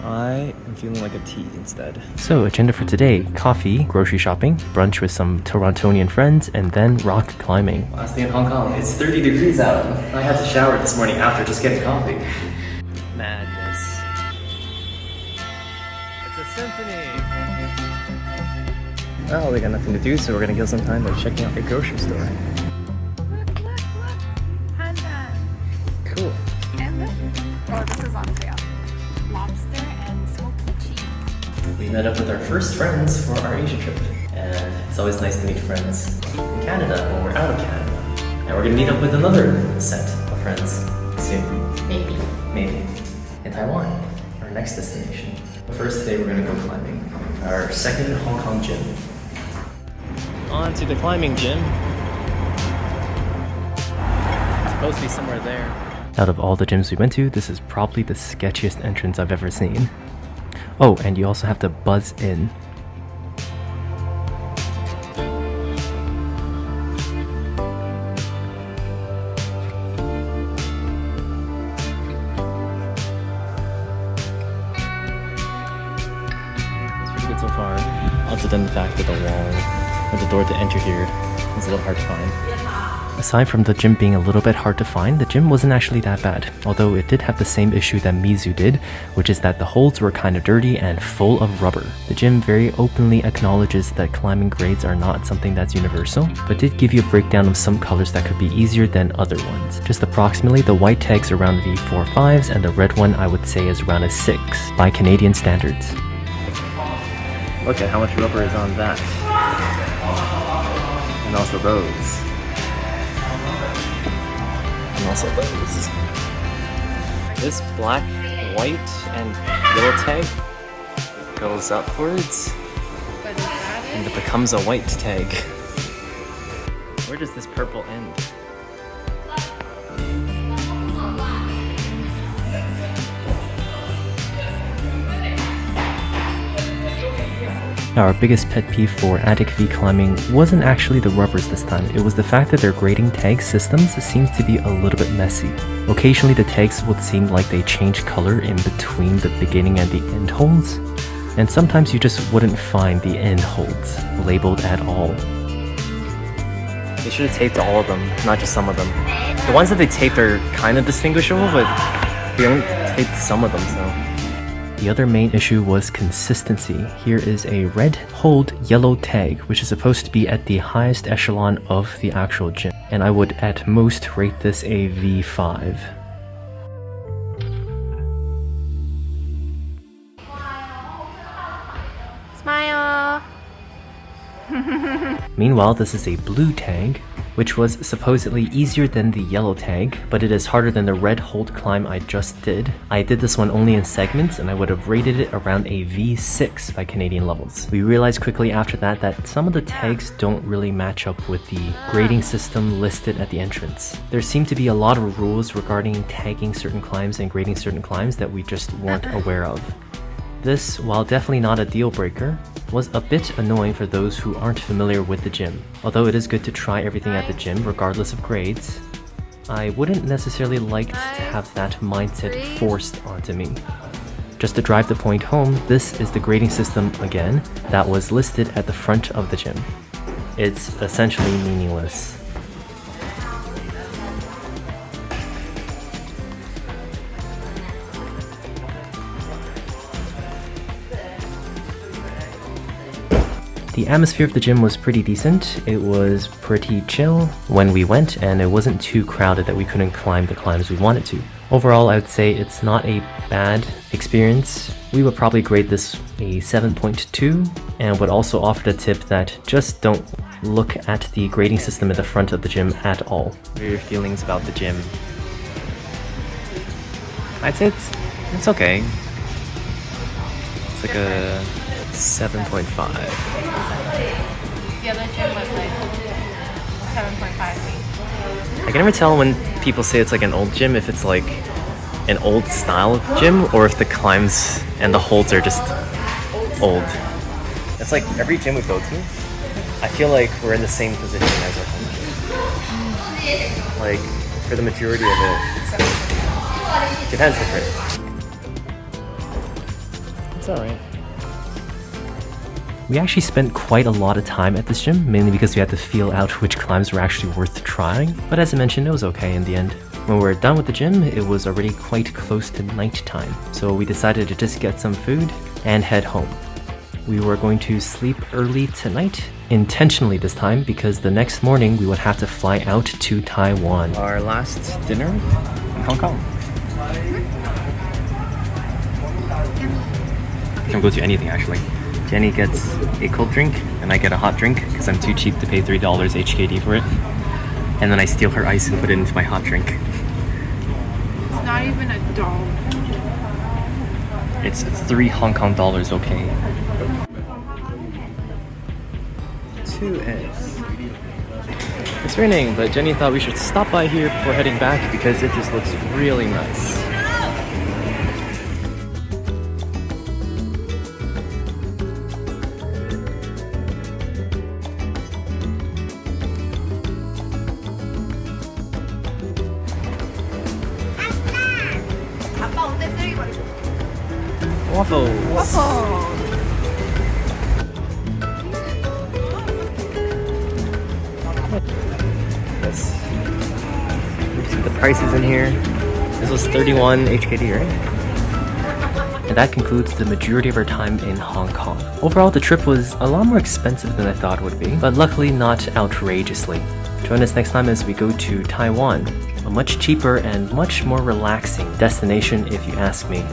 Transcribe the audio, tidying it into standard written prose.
I am feeling like a tea instead. So, agenda for today: coffee, grocery shopping, brunch with some Torontonian friends, and then rock climbing. Last day in Hong Kong, it's 30 degrees out. I had to shower this morning after just getting coffee. Madness. It's a symphony! Well, we got nothing to do, so we're gonna kill some time by checking out the grocery store. Look. Panda. Cool. And look. Oh, this is on sale. Lobster and smoky cheese. We met up with our first friends for our Asia trip. And it's always nice to meet friends in Canada when we're out of Canada. And we're gonna meet up with another set of friends soon. Maybe. In Taiwan, our next destination. First today we're gonna go climbing. Our second Hong Kong gym. On to the climbing gym. It's supposed to be somewhere there. Out of all the gyms we went to, this is probably the sketchiest entrance I've ever seen. Oh, and you also have to buzz in. It's pretty good so far. Other than the fact that the wall, or the door to enter here, is a little hard to find. Aside from the gym being a little bit hard to find, the gym wasn't actually that bad, although it did have the same issue that Mizu did, which is that the holds were kind of dirty and full of rubber. The gym very openly acknowledges that climbing grades are not something that's universal, but did give you a breakdown of some colors that could be easier than other ones. Just approximately, the white tag's around V4-5s, and the red one I would say is around a 6 by Canadian standards. Look at how much rubber is on that. And also those. And also those. This black, white, and yellow tag goes upwards and it becomes a white tag. Where does this purple end? Our biggest pet peeve for Attic V climbing wasn't actually the rubbers this time, it was the fact that their grading tag systems seems to be a little bit messy. Occasionally the tags would seem like they change color in between the beginning and the end holds, and sometimes you just wouldn't find the end holds labeled at all. They should have taped all of them, not just some of them. The ones that they taped are kind of distinguishable, but they only taped some of them, so... The other main issue was consistency. Here is a red hold yellow tag, which is supposed to be at the highest echelon of the actual gym, and I would at most rate this a V5. Smile. Meanwhile, this is a blue tag, which was supposedly easier than the yellow tag, but it is harder than the red hold climb I just did. I did this one only in segments, and I would have rated it around a V6 by Canadian levels. We realized quickly after that that some of the tags don't really match up with the grading system listed at the entrance. There seem to be a lot of rules regarding tagging certain climbs and grading certain climbs that we just weren't aware of. This, while definitely not a deal breaker, was a bit annoying for those who aren't familiar with the gym. Although it is good to try everything at the gym regardless of grades, I wouldn't necessarily like to have that mindset forced onto me. Just to drive the point home, this is the grading system again that was listed at the front of the gym. It's essentially meaningless. The atmosphere of the gym was pretty decent. It was pretty chill when we went, and it wasn't too crowded that we couldn't climb the climbs we wanted to. Overall, I would say it's not a bad experience. We would probably grade this a 7.2, and would also offer the tip that just don't look at the grading system at the front of the gym at all. What are your feelings about the gym? I'd say it's okay. It's like a 7.5. The other gym was like 7.5. I can never tell when people say it's like an old gym, if it's like an old style gym, or if the climbs and the holds are just old. It's like every gym we go to, I feel like we're in the same position as our home gym. Like, for the majority of it. Japan's different. It's alright. We actually spent quite a lot of time at this gym, mainly because we had to feel out which climbs were actually worth trying, but as I mentioned, it was okay in the end. When we were done with the gym, it was already quite close to nighttime, so we decided to just get some food and head home. We were going to sleep early tonight, intentionally this time, because the next morning we would have to fly out to Taiwan. Our last dinner in Hong Kong. Can go to anything actually. Jenny gets a cold drink and I get a hot drink because I'm too cheap to pay $3 HKD for it. And then I steal her ice and put it into my hot drink. It's not even a dollar. It's 3 Hong Kong dollars, okay? 2 eggs. It's raining, but Jenny thought we should stop by here before heading back because it just looks really nice. Waffles! Yes. Oops, the prices in here. This was 31 HKD, right? And that concludes the majority of our time in Hong Kong. Overall, the trip was a lot more expensive than I thought it would be, but luckily not outrageously. Join us next time as we go to Taiwan, a much cheaper and much more relaxing destination if you ask me.